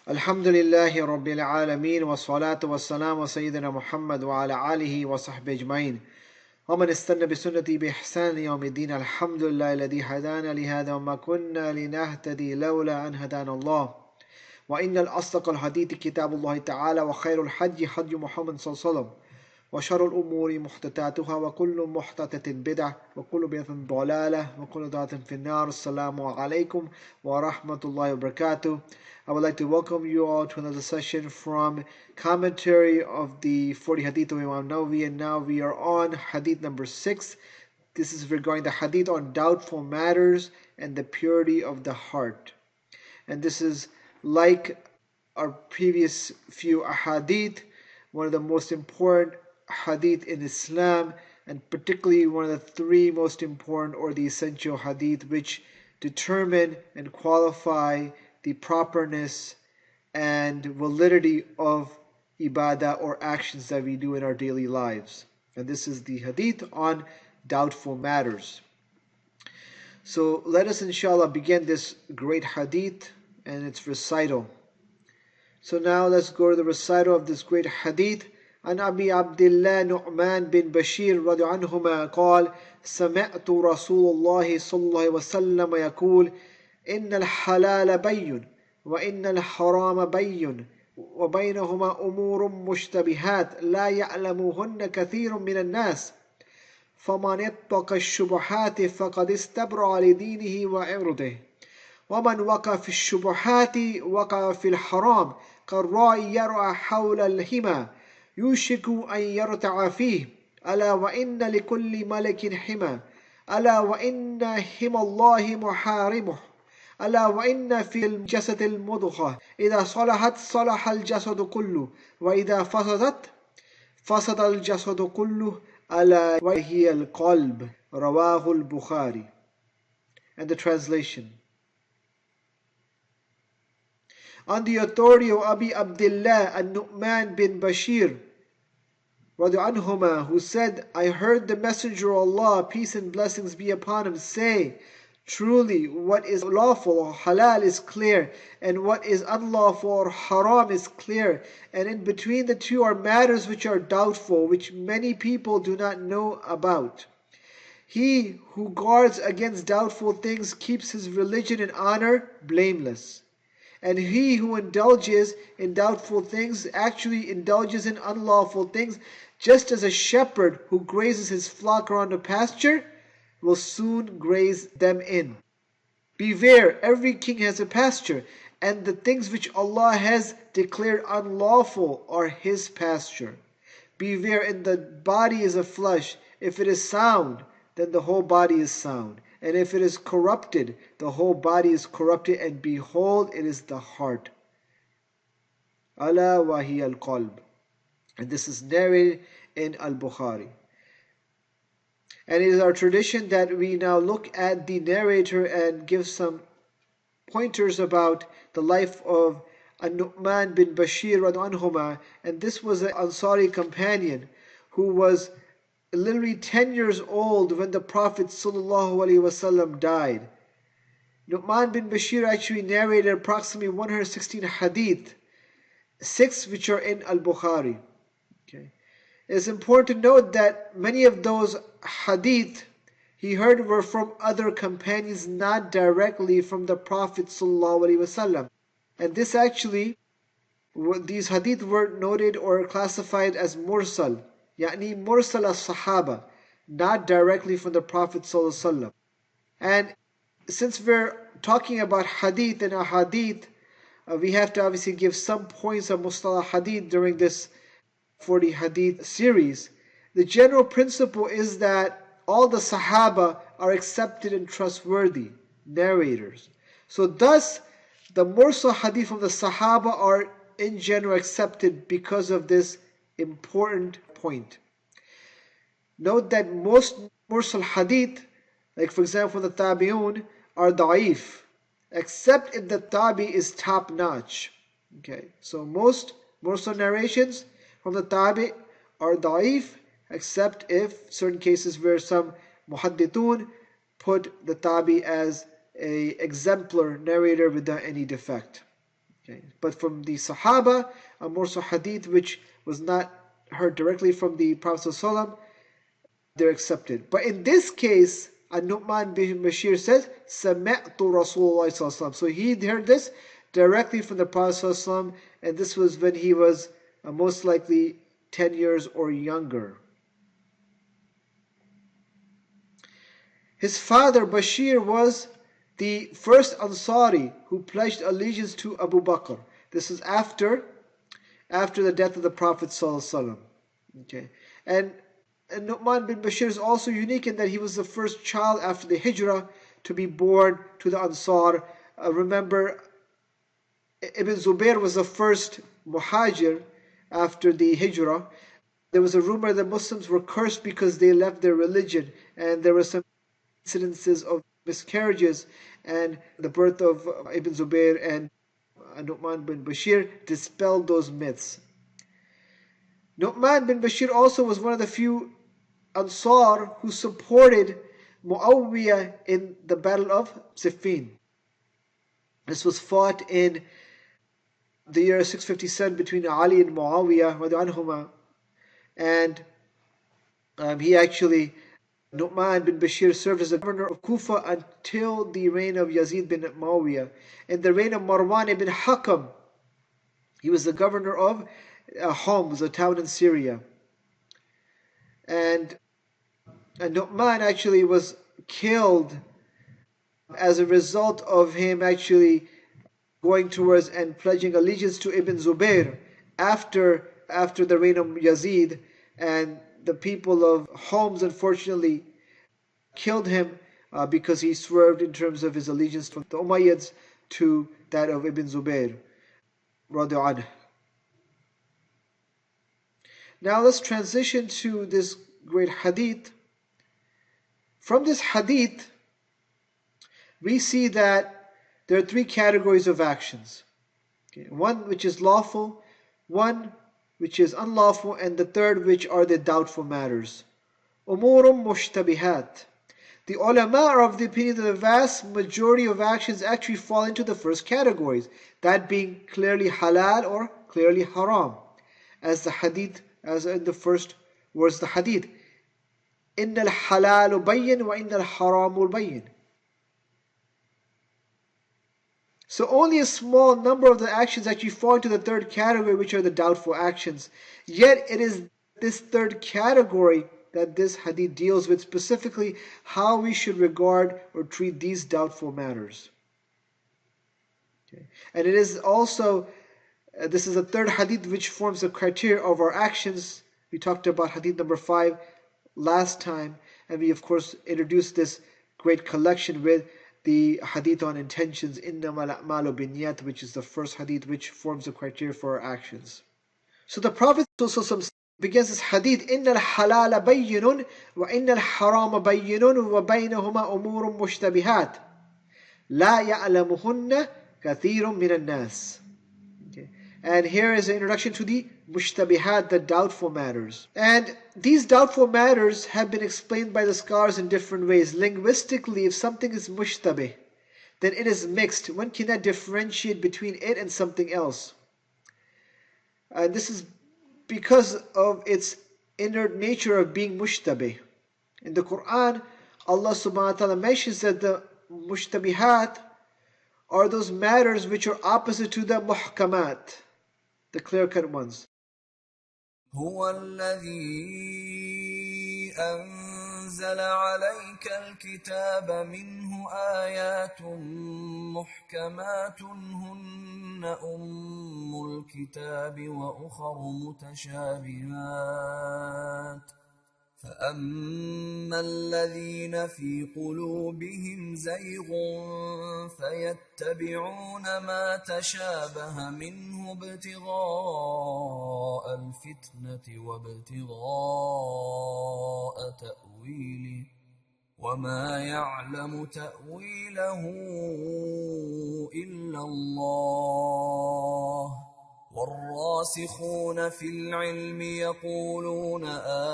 Alhamdulillahi Rabbil Alameen wa salatu wa salam wa Sayyidina Muhammad wa ala alihi wa sahbihi ajma'in. ومن استنى بسنتي بإحسان يوم الدين الحمد لله الذي هدانا لهذا وما كنا لنهتدي لولا أن هدانا الله وإن الأصدق الحديث كتاب الله تعالى وخير الحج حج محمد صلى الله عليه وسلم وشر الأمور محدثاتها وكل محدثة بدعة وكل بدعة ضلالة وكل ضلالة في النار. Assalamu alaikum wa rahmatullahi wa barakatuh. I would like to welcome you all to another session from commentary of the 40 Hadith of Imam Nawawi, and now we are on Hadith number 6. This is regarding the Hadith on doubtful matters and the purity of the heart. And this is like our previous few Hadith, one of the most important Hadith in Islam, and particularly one of the three most important or the essential Hadith which determine and qualify the properness and validity of ibadah or actions that we do in our daily lives. And this is the Hadith on doubtful matters. So let us inshallah begin this great Hadith and its recital. So now let's go to the recital of this great Hadith. عن أبي عبد الله نعمان بن بشير رضي عنهما قال سمعت رسول الله صلى الله عليه وسلم يقول إن الحلال بين وإن الحرام بين وبينهما أمور مشتبهات لا يعلمهن كثير من الناس فمن اتقى الشبهات فقد استبرأ لدينه وعرضه ومن وقع في الشبهات وقع في الحرام كالراعي يرعى حول الحمى يوشك أن يرتع فيه ألا وإن لكل ملك حمى ألا وإن حمى الله محارمه ألا وإن في الجسد المضغة إذا صلحت صلح الجسد كله وإذا فسدت فسد الجسد كله ألا وهي القلب رواه البخاري. And the translation: on the authority of Abi Abdullah An-Nu'man bin Bashir radi anhuma, who said, I heard the Messenger of Allah, peace and blessings be upon him, say, truly what is lawful or halal is clear, and what is unlawful or haram is clear, and in between the two are matters which are doubtful, which many people do not know about. He who guards against doubtful things keeps his religion and honor blameless. And he who indulges in doubtful things actually indulges in unlawful things, just as a shepherd who grazes his flock around a pasture will soon graze them in. Beware, every king has a pasture, and the things which Allah has declared unlawful are his pasture. Beware, in the body is a flesh. If it is sound, then the whole body is sound. And if it is corrupted, the whole body is corrupted, and behold, it is the heart. Ala wahi al-qalb. And this is narrated in Al-Bukhari. And it is our tradition that we now look at the narrator and give some pointers about the life of An-Nu'man bin Bashir radhiallahu anhuma. And this was an Ansari companion who was literally 10 years old when the Prophet ﷺ died. Nu'man bin Bashir actually narrated approximately 116 hadith, 6 which are in Al-Bukhari. Okay. It's important to note that many of those hadith he heard were from other companions, not directly from the Prophet ﷺ. And this actually, these hadith were noted or classified as mursal, يعني mursal as-sahaba, not directly from the Prophet ﷺ. And since we're talking about hadith and ahadith, we have to obviously give some points of mustalah hadith during this 40 hadith series. The general principle is that all the sahaba are accepted and trustworthy narrators. So thus, the mursal hadith from the sahaba are in general accepted because of this important point. Note that most mursal hadith, like for example the tabi'un, are da'if, except if the tabi is top notch. Okay, so most mursal narrations from the tabi are da'if, except if certain cases where some muhaddithun put the tabi as a exemplar narrator without any defect. Okay. But from the Sahaba, a more so hadith which was not heard directly from the Prophet ﷺ, they're accepted. But in this case, An-Nu'man bin Bashir says, سَمِعْتُ رَسُولُ اللَّهِ. So he heard this directly from the Prophet ﷺ, and this was when he was most likely 10 years or younger. His father Bashir was the first Ansari who pledged allegiance to Abu Bakr. This is after the death of the Prophet ﷺ. Okay. And Nu'man bin Bashir is also unique in that he was the first child after the Hijrah to be born to the Ansar. Remember, Ibn Zubayr was the first Muhajir after the Hijrah. There was a rumor that Muslims were cursed because they left their religion, and there were some incidences of miscarriages, and the birth of Ibn Zubayr and Nu'man bin Bashir dispelled those myths. Nu'man bin Bashir also was one of the few Ansar who supported Muawiyah in the battle of Siffin. This was fought in the year 657 between Ali and Muawiyah anhuma, and Nu'man bin Bashir served as the governor of Kufa until the reign of Yazid bin Muawiyah. In the reign of Marwan ibn Hakam, he was the governor of Homs, a town in Syria. And Nu'man actually was killed as a result of him actually going towards and pledging allegiance to Ibn Zubayr after the reign of Yazid, and the people of Homs unfortunately killed him because he swerved in terms of his allegiance from the Umayyads to that of Ibn Zubayr radiallahu anhu. Now let's transition to this great hadith. From this hadith, we see that there are three categories of actions. Okay. One which is lawful, one which is unlawful, and the third which are the doubtful matters. Umurum mushtabihat. The ulama are of the opinion that the vast majority of actions actually fall into the first categories, that being clearly halal or clearly haram. As in the first words of the hadith, إِنَّ الْحَلَالُ بَيِّنْ وَإِنَّ الْحَرَامُ بَيِّنْ. So only a small number of the actions actually fall into the third category, which are the doubtful actions. Yet it is this third category that this hadith deals with, specifically how we should regard or treat these doubtful matters. Okay. And it is also, this is the third hadith which forms the criteria of our actions. We talked about hadith number 5 last time, and we of course introduced this great collection with the hadith on intentions, إِنَّمَا الْأَعْمَالُ بِالنِّيَّاتِ, which is the first hadith which forms the criteria for our actions. So the Prophet begins this hadith, إِنَّ الْحَلَالَ بَيِّنٌ وَإِنَّ الْحَرَامَ بَيِّنٌ وَبَيْنَهُمَا أُمُورٌ مُشْتَبِهَاتٌ لَا يَعْلَمُهُنَّ كَثِيرٌ مِنَ النَّاسِ. Okay. And here is an introduction to the mushtabihat, the doubtful matters. And these doubtful matters have been explained by the scholars in different ways. Linguistically, if something is mushtabih, then it is mixed. One cannot differentiate between it and something else. This is because of its inner nature of being mushtabih. In the Quran, Allah subhanahu wa ta'ala mentions that the mushtabihat are those matters which are opposite to the muhkamat, the clear-cut ones. هو الذي أنزل عليك الكتاب منه آيات محكمات هن أم الكتاب وأخر متشابهات فأما الذين في قلوبهم زيغ فيتبعون ما تشابه منه ابتغاء الفتنة وابتغاء تأويله وما يعلم تأويله إلا الله والراسخون في العلم يقولون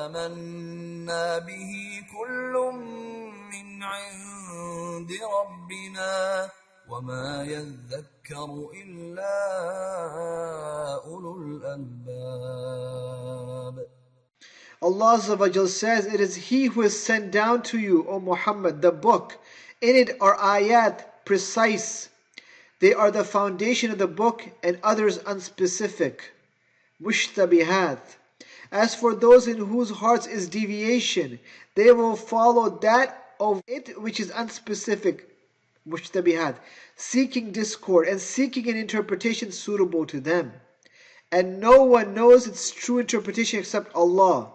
آمنا به كل من عند ربنا وما يذكر إلا أولو الألباب. Allah Azza wa Jal says, it is He who has sent down to you, O Muhammad, the book. In it are ayat precise. They are the foundation of the book, and others unspecific. Mushtabihat. As for those in whose hearts is deviation, they will follow that of it which is unspecific. Mushtabihat. Seeking discord and seeking an interpretation suitable to them. And no one knows its true interpretation except Allah.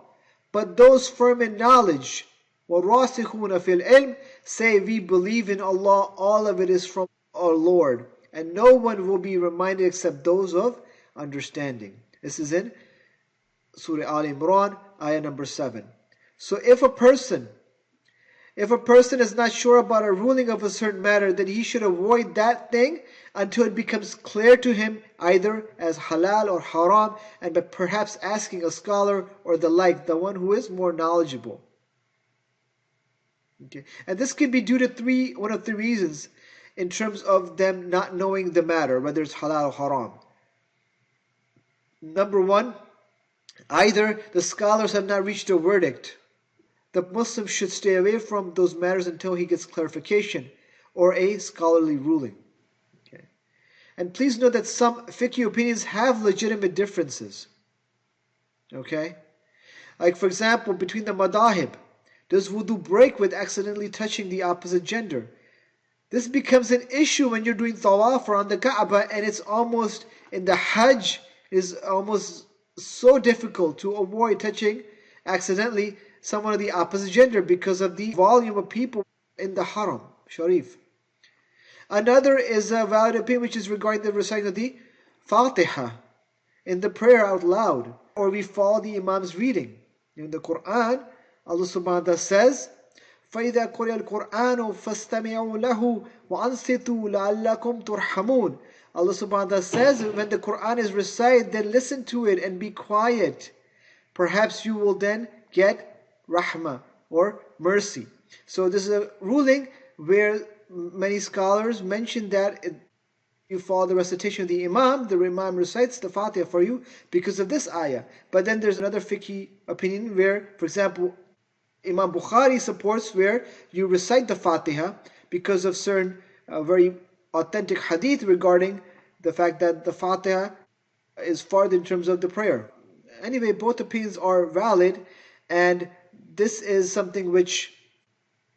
But those firm in knowledge, وَالرَّاسِخُونَ فِي الْعِلْمِ, say, we believe in Allah, all of it is from our Lord. And no one will be reminded except those of understanding. This is in Surah Al-Imran, ayah number 7. So if a person is not sure about a ruling of a certain matter, then he should avoid that thing until it becomes clear to him, either as halal or haram, and by perhaps asking a scholar or the like, the one who is more knowledgeable. Okay. And this can be due to one of three reasons in terms of them not knowing the matter, whether it's halal or haram. Number one, either the scholars have not reached a verdict. The Muslim should stay away from those matters until he gets clarification or a scholarly ruling. Okay. And please note that some fiqh opinions have legitimate differences. Okay? Like for example, between the madahib, does wudu break with accidentally touching the opposite gender? This becomes an issue when you're doing tawaf around the Kaaba, and it's almost, in the Hajj, is almost so difficult to avoid touching accidentally someone of the opposite gender because of the volume of people in the Haram Sharif. Another is a valid opinion which is regarding the reciting of the Fatiha in the prayer out loud, or we follow the Imam's reading. In the Quran, Allah subhanahu wa ta'ala says, فَإِذَا قُرِئَ الْقُرْآنُ فَاسْتَمِعُوا لَهُ وَأَنصِتُوا لَعَلَّكُمْ تُرْحَمُونَ. Allah subhanahu wa ta'ala says, when the Quran is recited, then listen to it and be quiet. Perhaps you will then get rahmah or mercy. So this is a ruling where many scholars mention that you follow the recitation of the Imam recites the Fatiha for you because of this ayah. But then there's another fiqhi opinion where, for example, Imam Bukhari supports where you recite the Fatiha because of certain very authentic hadith regarding the fact that the Fatiha is farther in terms of the prayer. Anyway, both opinions are valid, and this is something which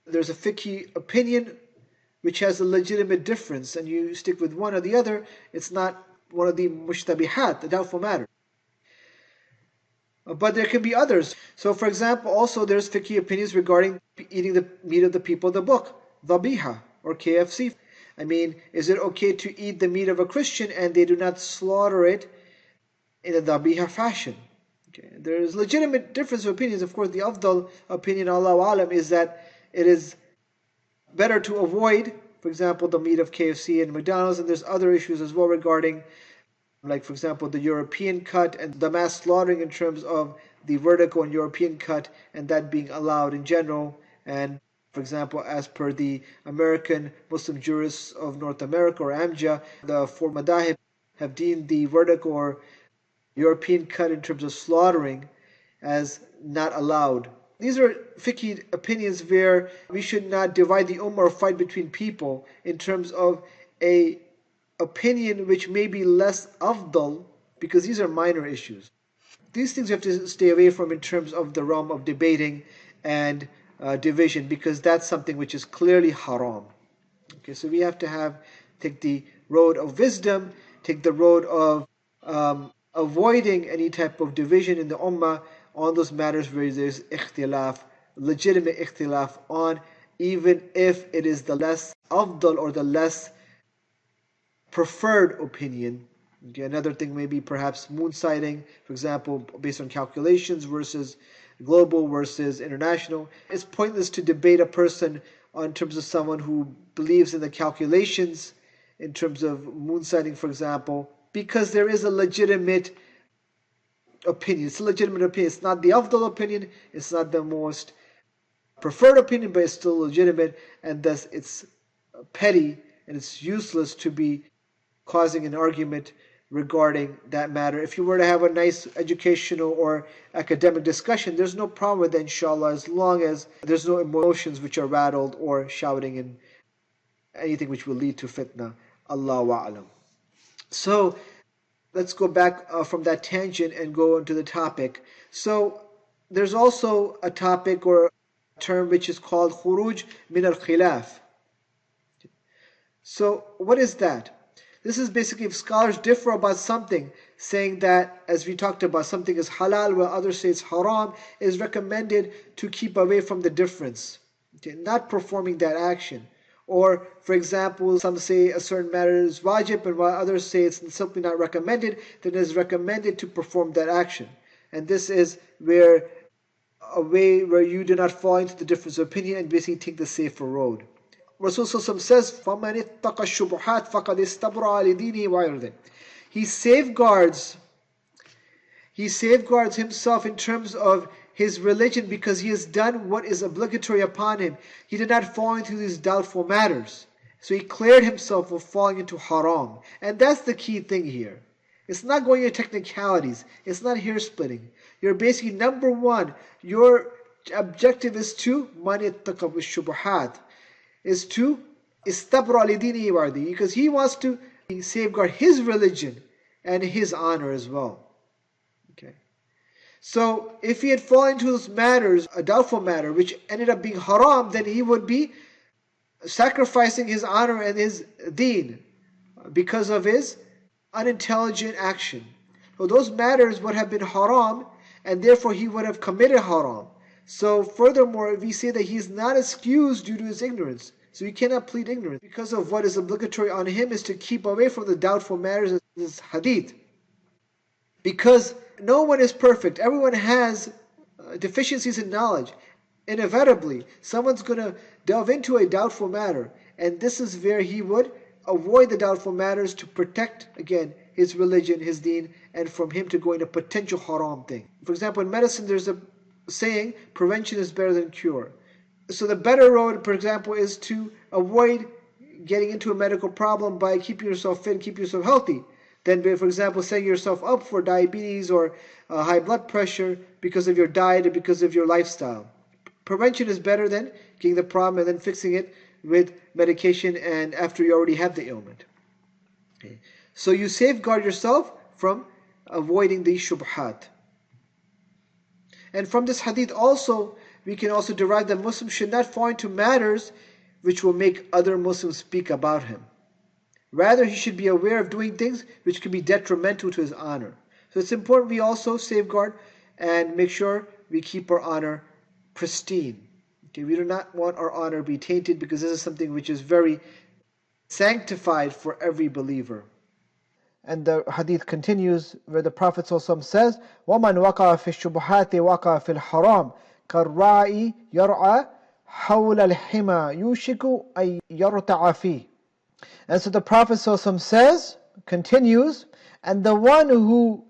there's a fiqhi opinion which has a legitimate difference, and you stick with one or the other, it's not one of the mushtabihat, the doubtful matter. But there can be others. So for example, also there's fiqhi opinions regarding eating the meat of the people of the book, dhabiha or KFC. I mean, is it okay to eat the meat of a Christian and they do not slaughter it in a dhabiha fashion? Okay. There is legitimate difference of opinions. Of course, the afdal opinion, Allahu Alam, is that it is better to avoid, for example, the meat of KFC and McDonald's, and there's other issues as well regarding, like for example, the European cut and the mass slaughtering in terms of the vertical and European cut, and that being allowed in general. And for example, as per the American Muslim jurists of North America, or AMJA, the four madahib have deemed the vertical or European cut in terms of slaughtering as not allowed. These are fiqhi opinions where we should not divide the ummah or fight between people in terms of a opinion which may be less afdal, because these are minor issues. These things you have to stay away from in terms of the realm of debating and division, because that's something which is clearly haram. Okay, so we have to take the road of wisdom, take the road of avoiding any type of division in the ummah on those matters where there's ikhtilaf, legitimate ikhtilaf on, even if it is the less afdal or the less preferred opinion. Okay, another thing may be perhaps moon sighting, for example, based on calculations versus global versus international. It's pointless to debate a person in terms of someone who believes in the calculations in terms of moon sighting, for example, because there is a legitimate opinion. It's a legitimate opinion. It's not the afdal opinion, it's not the most preferred opinion, but it's still legitimate, and thus it's petty and it's useless to be causing an argument regarding that matter. If you were to have a nice educational or academic discussion, there's no problem with that, inshallah, as long as there's no emotions which are rattled or shouting and anything which will lead to fitna. Allahu a'lam. So let's go back from that tangent and go into the topic. So there's also a topic or a term which is called khuruj min al-khilaf. So what is that? This is basically if scholars differ about something, saying that, as we talked about, something is halal while others say it's haram, it is recommended to keep away from the difference, not performing that action. Or, for example, some say a certain matter is wajib, and while others say it's simply not recommended, then it is recommended to perform that action. And this is where a way where you do not fall into the difference of opinion and basically take the safer road. Rasul says, فَمَنِ اتَّقَى الشُّبُحَاتِ فَقَدْ اسْتَبْرَعَ لِدِينِهِ وَعِرْضِهِ. He safeguards himself in terms of his religion because he has done what is obligatory upon him. He did not fall into these doubtful matters. So he cleared himself of falling into haram. And that's the key thing here. It's not going into technicalities. It's not hair splitting. You're basically, number one, your objective is to مَنِ اتَّقَى الشُّبُحَاتِ, is to istabra lidinihi wardi, because he wants to safeguard his religion and his honor as well. Okay. So if he had fallen into those matters, a doubtful matter, which ended up being haram, then he would be sacrificing his honor and his deen because of his unintelligent action. So those matters would have been haram, and therefore he would have committed haram. So furthermore, we say that he is not excused due to his ignorance. So he cannot plead ignorance because of what is obligatory on him is to keep away from the doubtful matters of this hadith. Because no one is perfect. Everyone has deficiencies in knowledge. Inevitably, someone's going to delve into a doubtful matter. And this is where he would avoid the doubtful matters to protect, again, his religion, his deen, and from him to go into potential haram thing. For example, in medicine, there's a saying, prevention is better than cure. So the better road, for example, is to avoid getting into a medical problem by keeping yourself fit, keeping yourself healthy. Then, for example, setting yourself up for diabetes or high blood pressure because of your diet or because of your lifestyle. Prevention is better than getting the problem and then fixing it with medication and after you already have the ailment. Okay. So you safeguard yourself from avoiding these shubhat. And from this hadith also, we can also derive that Muslims should not fall into matters which will make other Muslims speak about him. Rather, he should be aware of doing things which can be detrimental to his honor. So it's important we also safeguard and make sure we keep our honor pristine. Okay, we do not want our honor to be tainted because this is something which is very sanctified for every believer. And the hadith continues where the Prophet ﷺ says, وَمَنْ وَقَعَ فِي الشُّبُهَاتِ وَقَعَ فِي الْحَرَامِ كَالرَّاعِ يَرْعَى حَوْلَ الْحِمَى يُوشِكُ أَن يَرْتَعَ فِيهِ. And so the Prophet ﷺ says, continues, and the one who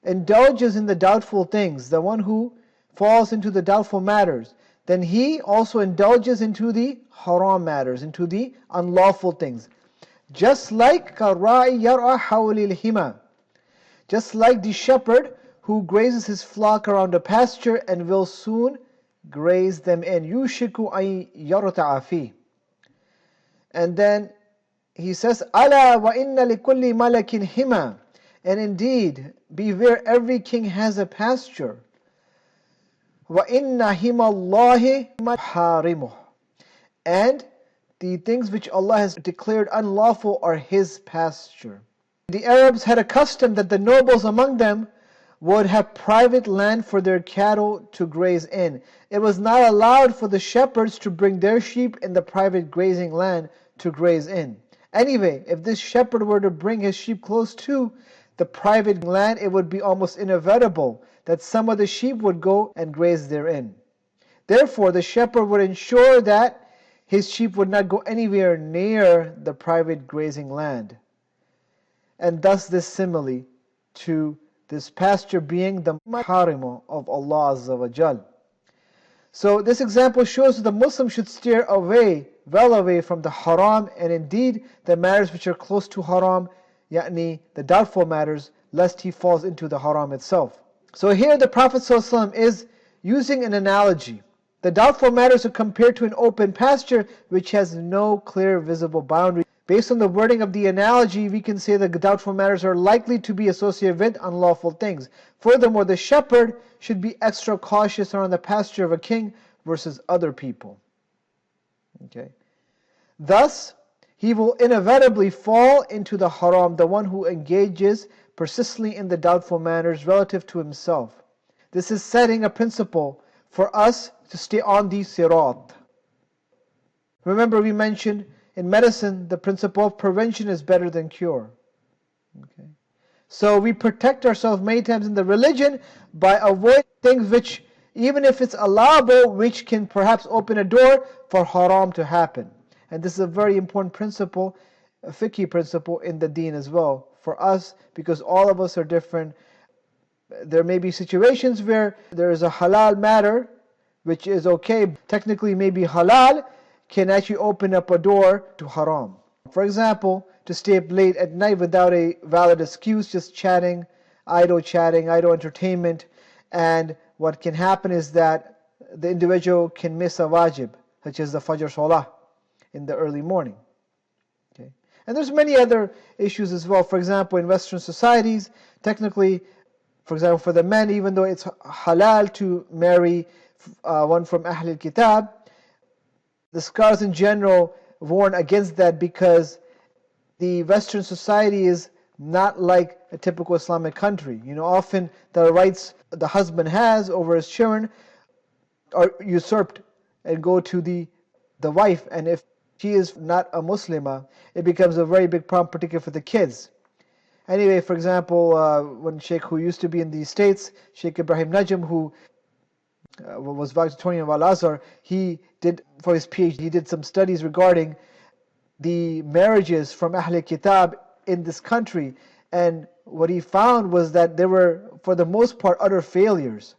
indulges in the doubtful things, the one who falls into the doubtful matters, then he also indulges into the haram matters, into the unlawful things. Just like كَالرَّاعِ يَرْعَى حَوْلِ الْحِمَى, just like the shepherd who grazes his flock around a pasture and will soon graze them in. يُوشِكُ أَن يَرْتَعَ فِيهِ. And then he says, أَلَا وَإِنَّ لِكُلِّ مَلَكٍ حِمَى. And indeed, beware, every king has a pasture. وَإِنَّ حِمَى اللَّهِ مَحَارِمُهُ. And the things which Allah has declared unlawful are His pasture. The Arabs had a custom that the nobles among them would have private land for their cattle to graze in. It was not allowed for the shepherds to bring their sheep in the private grazing land to graze in. Anyway, if this shepherd were to bring his sheep close to the private land, it would be almost inevitable that some of the sheep would go and graze therein. Therefore, the shepherd would ensure that his sheep would not go anywhere near the private grazing land. And thus this simile to this pasture being the maharimu of Allah Azza wa Jal. So this example shows that the Muslim should steer away well away from the haram, and indeed the matters which are close to haram, yani the doubtful matters, lest he falls into the haram itself. So here the Prophet ﷺ is using an analogy. The doubtful matters are compared to an open pasture which has no clear visible boundary. Based on the wording of the analogy, we can say that the doubtful matters are likely to be associated with unlawful things. Furthermore, the shepherd should be extra cautious around the pasture of a king versus other people. Okay. Thus, he will inevitably fall into the haram, the one who engages persistently in the doubtful matters relative to himself. This is setting a principle for us to stay on the sirat. Remember, we mentioned in medicine the principle of prevention is better than cure. Okay. So we protect ourselves many times in the religion by avoiding things which, even if it's allowable, which can perhaps open a door for haram to happen. And this is a very important principle, a fiqh principle in the deen as well for us, because all of us are different. There may be situations where there is a halal matter which is okay, technically maybe halal, can actually open up a door to haram. For example, to stay up late at night without a valid excuse, just chatting, idle entertainment, and what can happen is that the individual can miss a wajib, such as the Fajr Salah in the early morning. Okay. And there's many other issues as well. For example, in Western societies, technically, for example, for the men, even though it's halal to marry one from Ahl al-Kitab, the scholars in general warn against that because the Western society is not like a typical Islamic country. Often the rights the husband has over his children are usurped and go to the wife, and if she is not a Muslimah, it becomes a very big problem, particularly for the kids. Anyway, for example, one sheikh who used to be in the States, Sheikh Ibrahim Najm, who was valedictorian of Al-Azhar, he did, for his PhD, he did some studies regarding the marriages from Ahl Kitab in this country, and what he found was that they were, for the most part, utter failures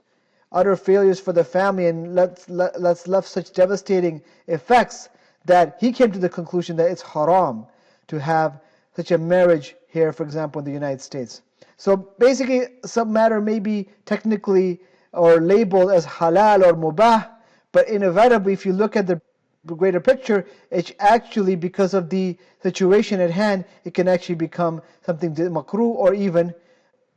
for the family, and left such devastating effects that he came to the conclusion that it's haram to have such a marriage here, for example, in the United States. So basically, some matter may be technically or labeled as halal or mubah, but inevitably, if you look at the greater picture, it's actually, because of the situation at hand, it can actually become something makruh, or even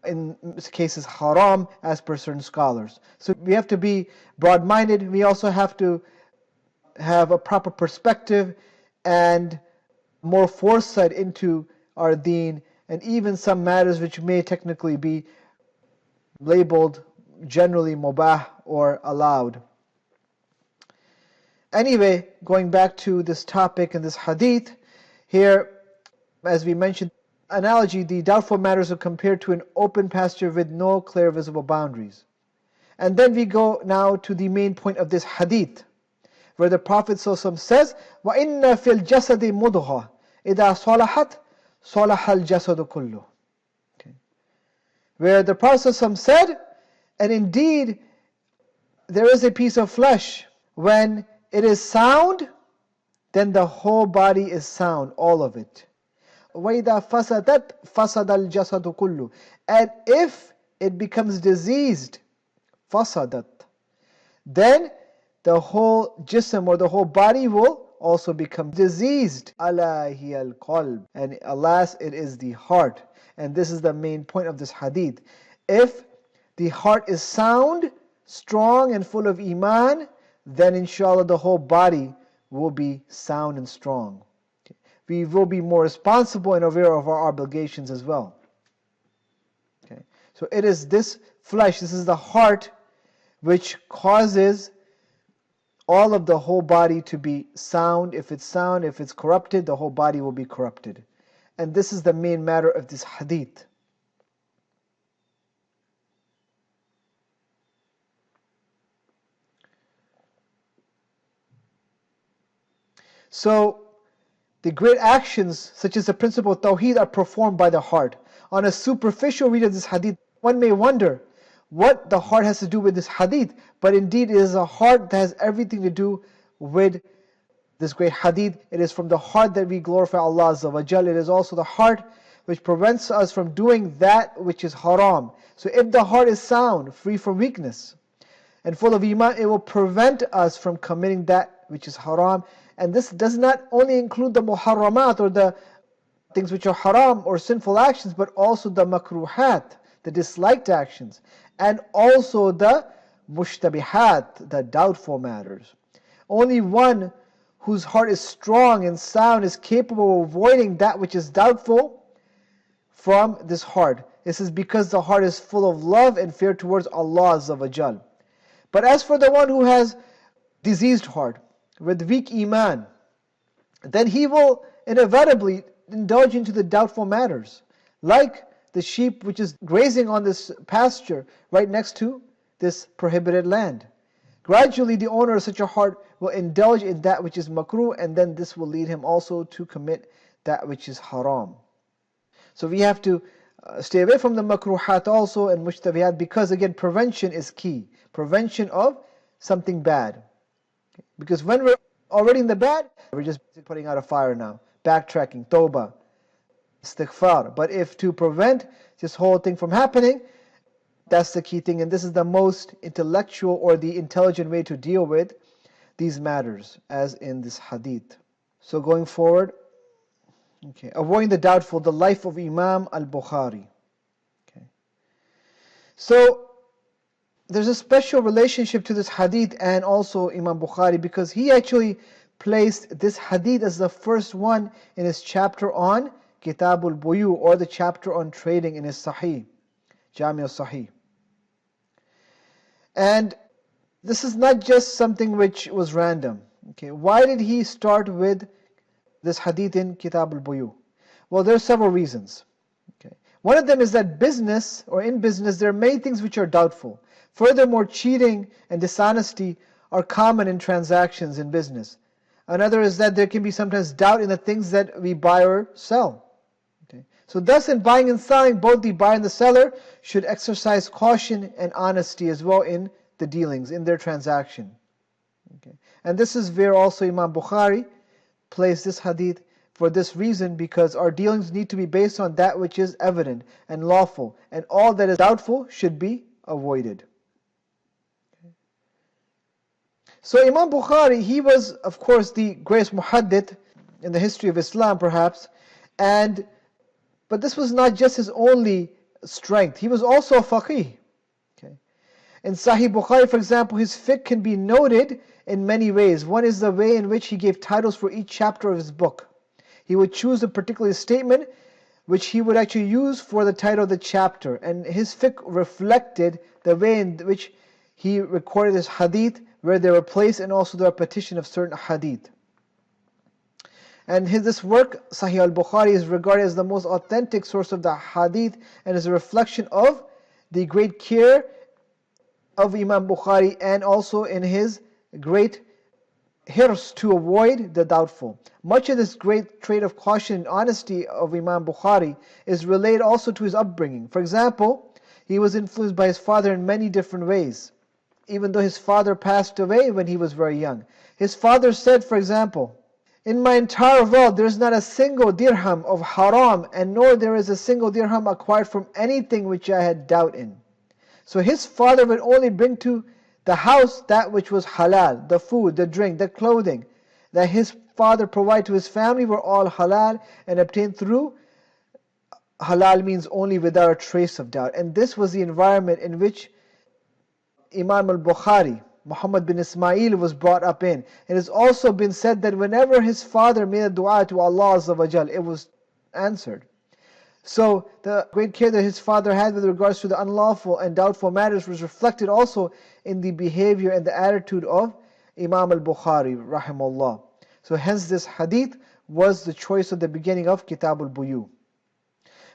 in cases haram, as per certain scholars. So we have to be broad-minded. We also have to have a proper perspective and more foresight into our deen, and even some matters which may technically be labeled generally mubah or allowed. Anyway, going back to this topic and this hadith, here, as we mentioned, analogy, the doubtful matters are compared to an open pasture with no clear visible boundaries. And then we go now to the main point of this hadith, where the Prophet ﷺ says, وَإِنَّ فِي الْجَسَدِ مُضْغَةً إِذَا صَلَحَتْ صَلَحَ الْجَسَدُ كُلُّهُ. Where the Prophet ﷺ said, and indeed there is a piece of flesh, when it is sound, then the whole body is sound, all of it. وَإِذَا فَسَدَتْ فَسَدَ الْجَسَدُ كُلُّهُ. And if it becomes diseased, فَسَدَتْ, then the whole jism or the whole body will also become diseased. أَلَا هِيَ الْقَلْبِ. And alas, it is the heart. And this is the main point of this hadith. If the heart is sound, strong and full of iman, then inshallah the whole body will be sound and strong. We will be more responsible and aware of our obligations as well. Okay. So it is this flesh, this is the heart, which causes all of the whole body to be sound. If it's corrupted, the whole body will be corrupted. And this is the main matter of this hadith. So, the great actions, such as the principle of Tawheed, are performed by the heart. On a superficial read of this hadith, one may wonder what the heart has to do with this hadith. But indeed, it is a heart that has everything to do with this great hadith, it is from the heart that we glorify Allah Azza wa Jal. It is also the heart which prevents us from doing that which is haram. So if the heart is sound, free from weakness, and full of iman, it will prevent us from committing that which is haram. And this does not only include the muharramat, or the things which are haram or sinful actions, but also the makruhat, the disliked actions, and also the mushtabihat, the doubtful matters. Only one whose heart is strong and sound is capable of avoiding that which is doubtful from this heart. This is because the heart is full of love and fear towards Allah Azza wa Jal. But as for the one who has diseased heart, with weak iman, then he will inevitably indulge into the doubtful matters, like the sheep which is grazing on this pasture right next to this prohibited land. Gradually the owner of such a heart will indulge in that which is makruh, and then this will lead him also to commit that which is haram. So we have to stay away from the makruhat also and mushtabihat, because again prevention is key. Prevention of something bad. Because when we're already in the bad, we're just putting out a fire now. Backtracking, tawbah, istighfar. But if to prevent this whole thing from happening, that's the key thing. And this is the most intellectual or the intelligent way to deal with these matters, as in this hadith. So going forward, okay, avoiding the doubtful, the life of Imam al-Bukhari. Okay. So there's a special relationship to this hadith and also Imam Bukhari, because he actually placed this hadith as the first one in his chapter on Kitabul Buyu, or the chapter on trading in his Sahih, Jami al-Sahih. And this is not just something which was random. Okay, why did he start with this hadith in Kitabul Buyu? Well, there are several reasons. Okay. One of them is that business, or in business, there are many things which are doubtful. Furthermore, cheating and dishonesty are common in transactions in business. Another is that there can be sometimes doubt in the things that we buy or sell. Okay. So thus in buying and selling, both the buyer and the seller should exercise caution and honesty as well in the dealings, in their transaction. Okay. And this is where also Imam Bukhari placed this hadith for this reason, because our dealings need to be based on that which is evident and lawful, and all that is doubtful should be avoided. So Imam Bukhari, he was of course the greatest muhaddith in the history of Islam perhaps, but this was not just his only strength. He was also a faqih. Okay. In Sahih Bukhari, for example, his fiqh can be noted in many ways. One is the way in which he gave titles for each chapter of his book. He would choose a particular statement which he would actually use for the title of the chapter, and his fiqh reflected the way in which he recorded his hadith, where they were placed, and also the repetition of certain hadith. And this work, Sahih al-Bukhari, is regarded as the most authentic source of the hadith, and is a reflection of the great care of Imam Bukhari, and also in his great hirs to avoid the doubtful. Much of this great trait of caution and honesty of Imam Bukhari is related also to his upbringing. For example, he was influenced by his father in many different ways, even though his father passed away when he was very young. His father said, for example, "In my entire wealth there is not a single dirham of haram, and nor there is a single dirham acquired from anything which I had doubt in." So his father would only bring to the house that which was halal. The food, the drink, the clothing that his father provided to his family were all halal and obtained through halal means only, without a trace of doubt. And this was the environment in which Imam al-Bukhari, Muhammad bin Ismail, was brought up in. It has also been said that whenever his father made a dua to Allah Azza wa Jal, it was answered. So the great care that his father had with regards to the unlawful and doubtful matters was reflected also in the behavior and the attitude of Imam al-Bukhari rahimahullah. So hence this hadith was the choice of the beginning of Kitab al-Buyu.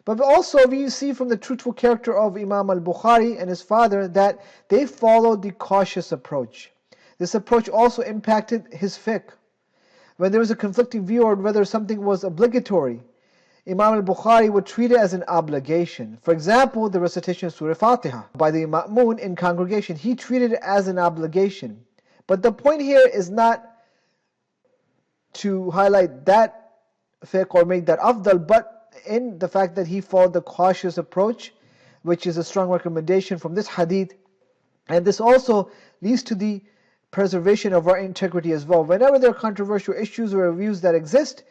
But also we see from the truthful character of Imam al-Bukhari and his father that they followed the cautious approach. This approach also impacted his fiqh. When there was a conflicting view on whether something was obligatory, Imam al-Bukhari would treat it as an obligation. For example, the recitation of Surah Fatiha by the Ma'mun in congregation, he treated it as an obligation. But the point here is not to highlight that fiqh or make that afdal, but in the fact that he followed the cautious approach, which is a strong recommendation from this hadith. And this also leads to the preservation of our integrity as well. Whenever there are controversial issues or views that exist,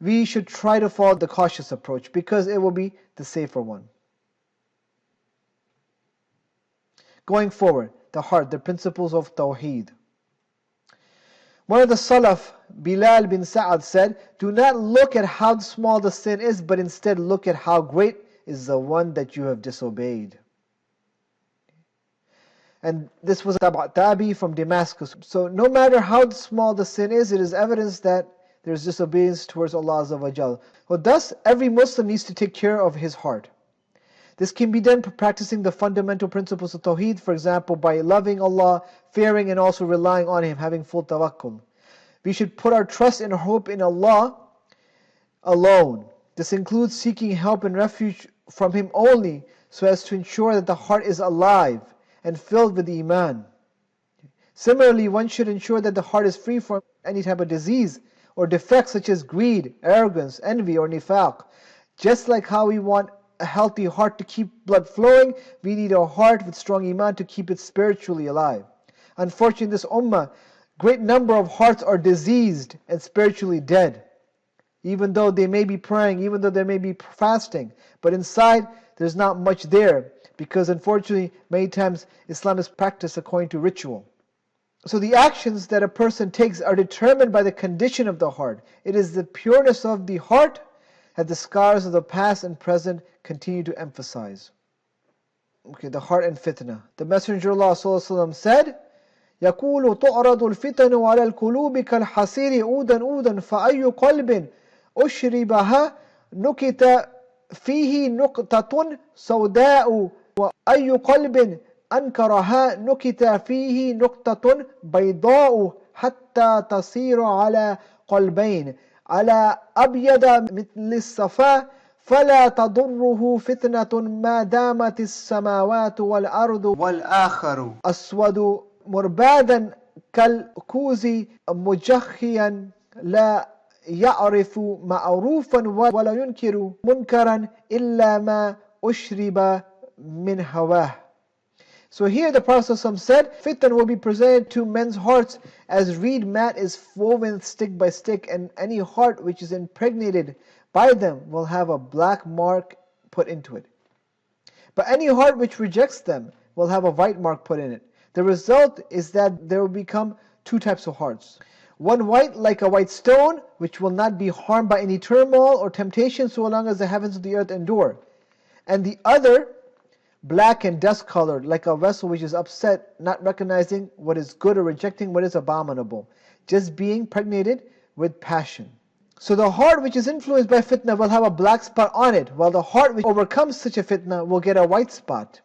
we should try to follow the cautious approach because it will be the safer one. Going forward, the heart, the principles of Tawheed. One of the Salaf, Bilal bin Sa'ad, said, "Do not look at how small the sin is, but instead look at how great is the one that you have disobeyed." And this was Tabi from Damascus. So no matter how small the sin is, it is evidence that there is disobedience towards Allah Azza wa Jal. So thus, every Muslim needs to take care of his heart. This can be done by practicing the fundamental principles of Tawheed, for example, by loving Allah, fearing and also relying on Him, having full tawakkul. We should put our trust and hope in Allah alone. This includes seeking help and refuge from Him only, so as to ensure that the heart is alive and filled with Iman. Similarly, one should ensure that the heart is free from any type of disease or defects such as greed, arrogance, envy or nifaq. Just like how we want a healthy heart to keep blood flowing, we need a heart with strong Iman to keep it spiritually alive. Unfortunately, in this ummah, great number of hearts are diseased and spiritually dead. Even though they may be praying, even though they may be fasting, but inside there's not much there, because unfortunately many times Islam is practiced according to ritual. So the actions that a person takes are determined by the condition of the heart. It is the pureness of the heart that the scholars of the past and present continue to emphasize. Okay, the heart and fitna. The Messenger of Allah ﷺ said, يَقُولُ تُعْرَضُ الْفِتَنُ عَلَى الْقُلُوبِ كَالْحَصِيرِ أُودًا أُودًا فَأَيُّ قَلْبٍ أُشْرِبَهَا نُكِتَ فِيهِ نُقْطَةٌ سَوْدَاءُ وَأَيُّ قَلْبٍ أَنْكَرَهَا نُكِتَ فِيهِ نُقْطَةٌ بَيْضَاءُ حَتَّى تَصِيرَ عَلَى قَلْبَيْنِ على أبيض مثل الصفا فلا تضره فتنة ما دامت السماوات والأرض والآخر أسود مربادا كالكوز مجخيا لا يعرف معروفا ولا ينكر منكرا إلا ما أشرب من هواه. So here the Prophet ﷺ said, fitan will be presented to men's hearts as reed mat is woven stick by stick, and any heart which is impregnated by them will have a black mark put into it. But any heart which rejects them will have a white mark put in it. The result is that there will become two types of hearts. One white like a white stone, which will not be harmed by any turmoil or temptation so long as the heavens and the earth endure. And the other black and dust colored, like a vessel which is upset, not recognizing what is good or rejecting what is abominable, just being pregnated with passion. So the heart which is influenced by fitna will have a black spot on it, while the heart which overcomes such a fitna will get a white spot.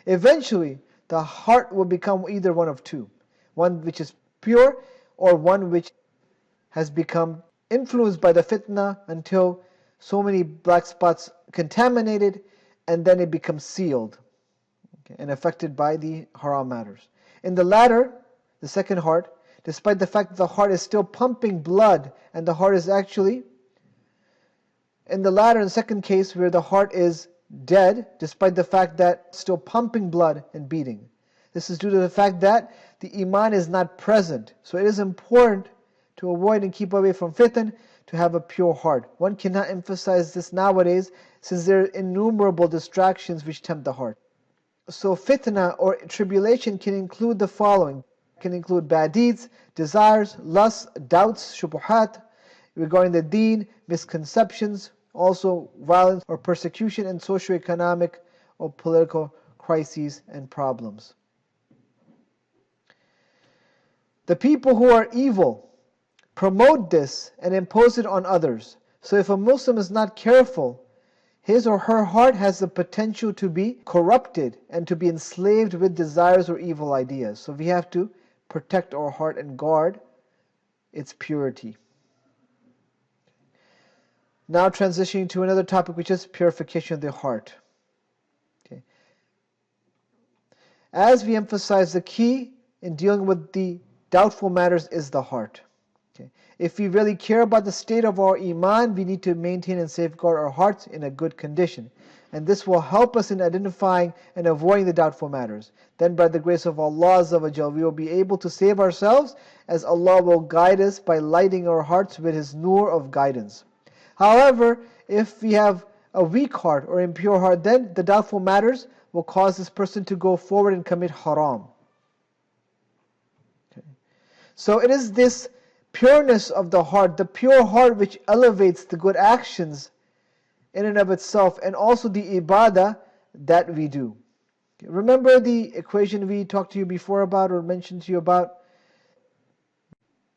Eventually, the heart will become either one of two, one which is pure or one which has become influenced by the fitna until so many black spots contaminated, and then it becomes sealed, okay, and affected by the haram matters. In the latter, the second heart, despite the fact that the heart is still pumping blood, and the heart is actually, in the latter and second case where the heart is dead, despite the fact that it's still pumping blood and beating. This is due to the fact that the iman is not present. So it is important to avoid and keep away from fitan, to have a pure heart. One cannot emphasize this nowadays, since there are innumerable distractions which tempt the heart. So fitna or tribulation can include the following. It can include bad deeds, desires, lusts, doubts, shubuhat, regarding the deen, misconceptions, also violence or persecution, and socio-economic or political crises and problems. The people who are evil promote this and impose it on others. So if a Muslim is not careful, his or her heart has the potential to be corrupted and to be enslaved with desires or evil ideas. So we have to protect our heart and guard its purity. Now transitioning to another topic, which is purification of the heart. Okay. As we emphasize, the key in dealing with the doubtful matters is the heart. Okay. If we really care about the state of our iman, we need to maintain and safeguard our hearts in a good condition. And this will help us in identifying and avoiding the doubtful matters. Then by the grace of Allah Azza wa Jal, we will be able to save ourselves, as Allah will guide us by lighting our hearts with His nur of guidance. However, if we have a weak heart or impure heart, then the doubtful matters will cause this person to go forward and commit haram. Okay. So it is this pureness of the heart, the pure heart which elevates the good actions in and of itself, and also the ibadah that we do. Okay. Remember the equation we talked to you before about, or mentioned to you about,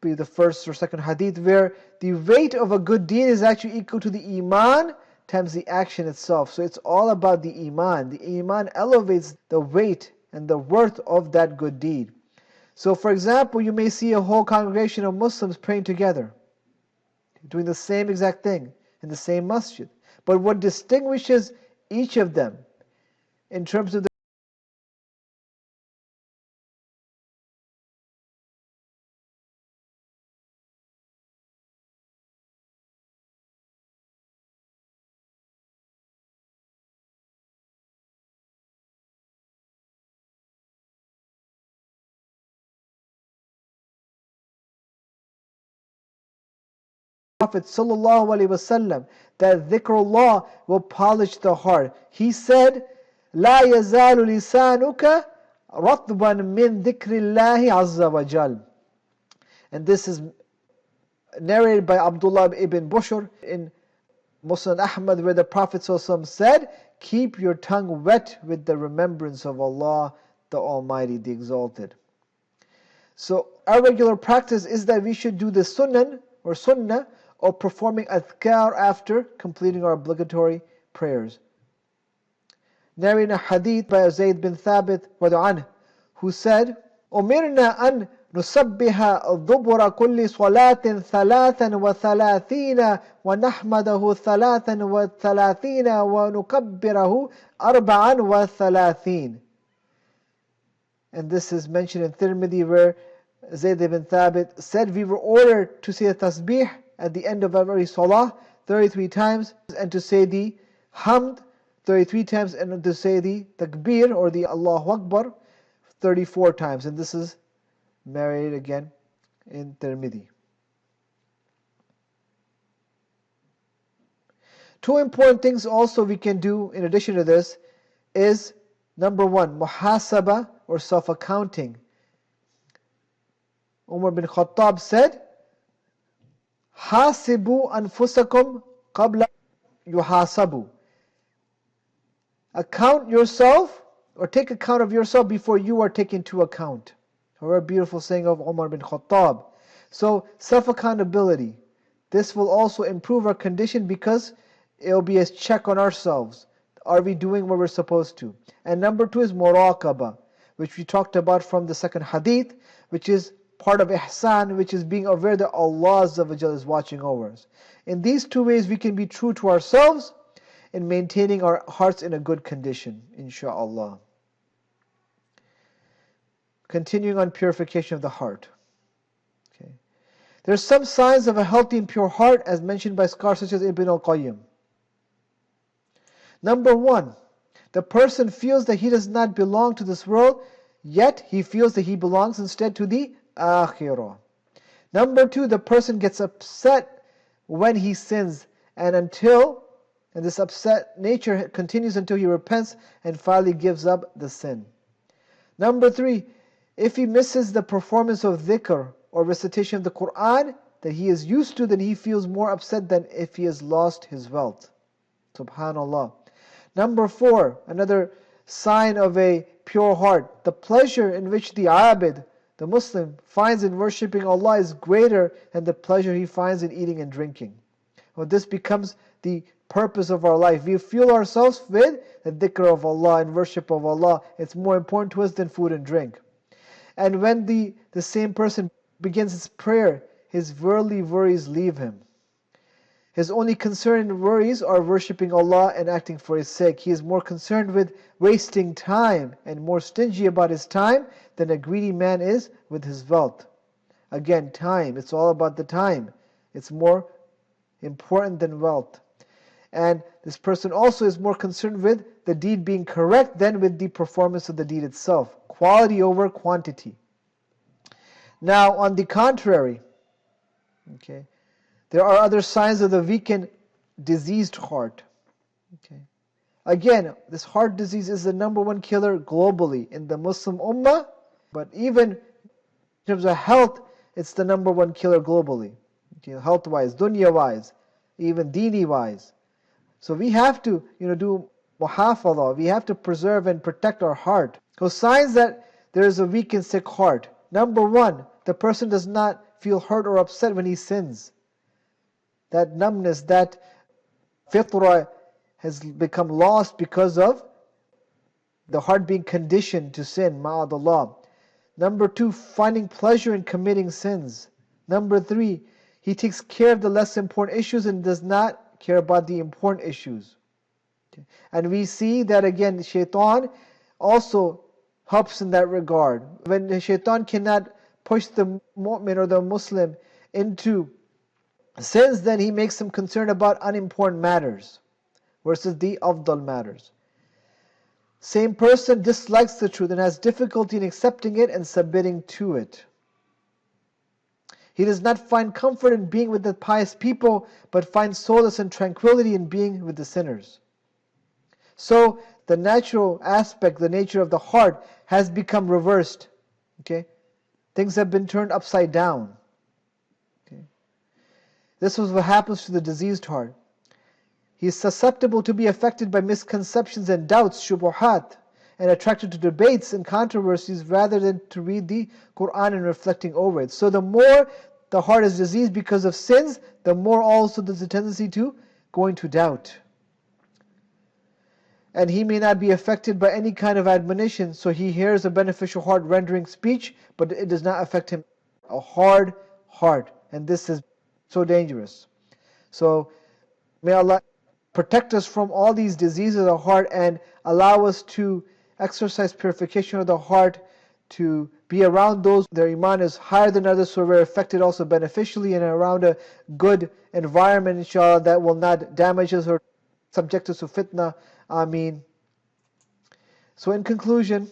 the first or second hadith, where the weight of a good deed is actually equal to the iman times the action itself. So it's all about the iman. The iman elevates the weight and the worth of that good deed. So for example, you may see a whole congregation of Muslims praying together, doing the same exact thing in the same masjid. But what distinguishes each of them in terms of the Prophet ﷺ, that dhikrullah will polish the heart. He said, لا يزال لسانك رطبا من ذكر الله عز وجل. And this is narrated by Abdullah ibn Bushr in Musnad Ahmad, where the Prophet ﷺ said, keep your tongue wet with the remembrance of Allah, the Almighty, the Exalted. So our regular practice is that we should do the sunnah, or performing adhkar after completing our obligatory prayers. Narrating a hadith by Zayd bin Thabit عنه, who said, أمرنا أن نسبح ضبر كل صلاة 33 ونحمده 33 ونكبره 34. And this is mentioned in Tirmidhi, where Zayd ibn Thabit said, we were ordered to say the tasbih at the end of every salah 33 times, and to say the hamd 33 times, and to say the takbir or the Allahu Akbar 34 times. And this is narrated again in Tirmidhi. Two important things also we can do in addition to this is, number one, muhasaba, or self-accounting. Umar bin Khattab said, Hasibu anfusakum qabla yuhasabu. Account yourself, or take account of yourself before you are taken into account. A beautiful saying of Umar bin Khattab. So self-accountability, this will also improve our condition, because it will be a check on ourselves. Are we doing what we're supposed to? And number two is muraqabah, which we talked about from the second hadith, which is part of ihsan, which is being aware that Allah Azza wa Jal is watching over us. In these two ways we can be true to ourselves in maintaining our hearts in a good condition, insha'Allah. Continuing on purification of the heart. Okay. There's some signs of a healthy and pure heart, as mentioned by scholars such as Ibn al-Qayyim. Number one, the person feels that he does not belong to this world, yet he feels that he belongs instead to the akhirah. Number two, the person gets upset when he sins, and this upset nature continues until he repents and finally gives up the sin. Number three, if he misses the performance of dhikr or recitation of the Quran that he is used to, then he feels more upset than if he has lost his wealth. Subhanallah. Number four, another sign of a pure heart, the pleasure in which the abid, the Muslim, finds in worshipping Allah is greater than the pleasure he finds in eating and drinking. Well, this becomes the purpose of our life. We fuel ourselves with the dhikr of Allah and worship of Allah. It's more important to us than food and drink. And when the same person begins his prayer, his worldly worries leave him. His only concern and worries are worshipping Allah and acting for His sake. He is more concerned with wasting time and more stingy about his time than a greedy man is with his wealth. Again, time. It's all about the time. It's more important than wealth. And this person also is more concerned with the deed being correct than with the performance of the deed itself. Quality over quantity. Now, on the contrary, okay, there are other signs of the weakened, diseased heart. Okay. Again, this heart disease is the number one killer globally in the Muslim Ummah, but even in terms of health, it's the number one killer globally. Okay, health-wise, dunya-wise, even dini-wise. So we have to, do muhafadha. We have to preserve and protect our heart. So signs that there is a weak and sick heart. Number one, the person does not feel hurt or upset when he sins. That numbness, that fitrah has become lost because of the heart being conditioned to sin, ma'adallah. Number two, finding pleasure in committing sins. Number three, he takes care of the less important issues and does not care about the important issues. Okay. And we see that again, shaitan also helps in that regard. When the shaitan cannot push the mu'min or the Muslim into sins, then he makes him concerned about unimportant matters versus the afdal matters. Same person dislikes the truth and has difficulty in accepting it and submitting to it. He does not find comfort in being with the pious people, but finds solace and tranquility in being with the sinners. So the natural aspect, the nature of the heart has become reversed. Okay? Things have been turned upside down. Okay? This is what happens to the diseased heart. He is susceptible to be affected by misconceptions and doubts, shubuhat, and attracted to debates and controversies rather than to read the Quran and reflecting over it. So the more the heart is diseased because of sins, the more also there's a tendency to go into doubt. And he may not be affected by any kind of admonition, so he hears a beneficial heart rendering speech, but it does not affect him. A hard heart. And this is so dangerous. So may Allah protect us from all these diseases of the heart and allow us to exercise purification of the heart, to be around those their iman is higher than others, so we're affected also beneficially, and around a good environment, inshallah, that will not damage us or subject us to fitna. Ameen. So in conclusion,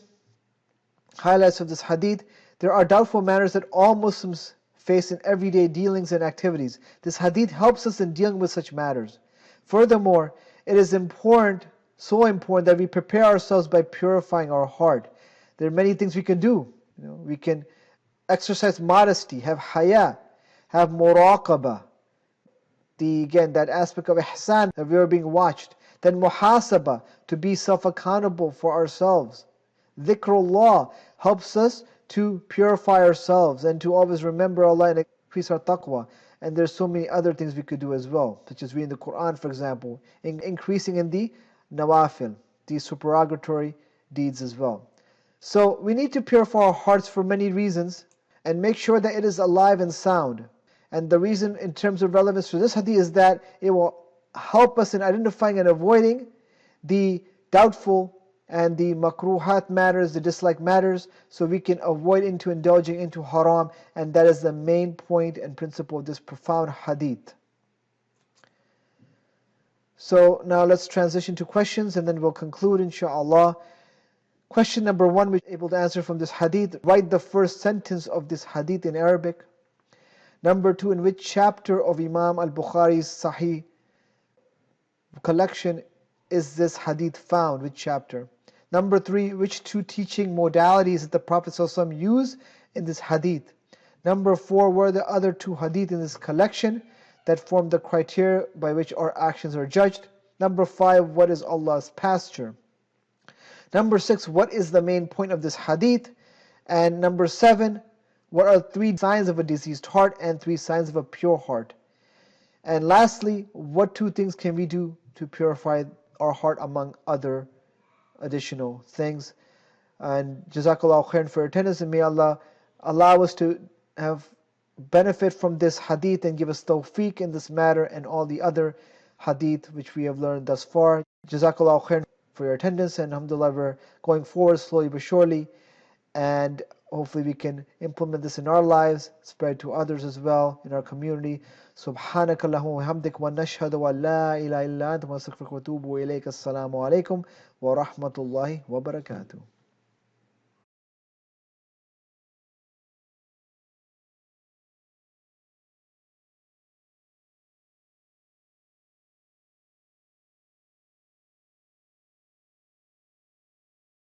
highlights of this hadith: there are doubtful matters that all Muslims face in everyday dealings and activities. This hadith helps us in dealing with such matters. Furthermore, it is important, so important, that we prepare ourselves by purifying our heart. There are many things we can do. We can exercise modesty, have haya, have muraqabah. Again, that aspect of ihsan, that we are being watched. Then muhasabah, to be self-accountable for ourselves. Dhikrullah helps us to purify ourselves and to always remember Allah and increase our taqwa. And there's so many other things we could do as well, such as reading the Quran, for example, increasing in the nawafil, the supererogatory deeds as well. So we need to purify our hearts for many reasons and make sure that it is alive and sound. And the reason in terms of relevance to this hadith is that it will help us in identifying and avoiding the doubtful and the makruhat matters, the dislike matters, so we can avoid indulging into haram. And that is the main point and principle of this profound hadith. So now let's transition to questions and then we'll conclude, inshaAllah. Question number one, which we're able to answer from this hadith: write the first sentence of this hadith in Arabic. Number two, in which chapter of Imam al-Bukhari's Sahih collection is this hadith found? Which chapter? Number three, which two teaching modalities did the Prophet ﷺ use in this hadith? Number four, were the other two hadith in this collection that form the criteria by which our actions are judged? Number five, what is Allah's pasture? Number six, what is the main point of this hadith? And number seven, what are three signs of a diseased heart and three signs of a pure heart? And lastly, what two things can we do to purify our heart among other additional things? And Jazakallahu khairan for your attendance, and may Allah allow us to have benefit from this hadith and give us tawfiq in this matter and all the other hadith which we have learned thus far. Jazakallahu khairan for your attendance, and alhamdulillah, we're going forward slowly but surely. And hopefully we can implement this in our lives, spread to others as well in our community. سبحانك اللهم وبحمدك ونشهد أن لا إله إلا أنت ونستغفرك ونتوب إليك. السلام عليكم ورحمة الله وبركاته.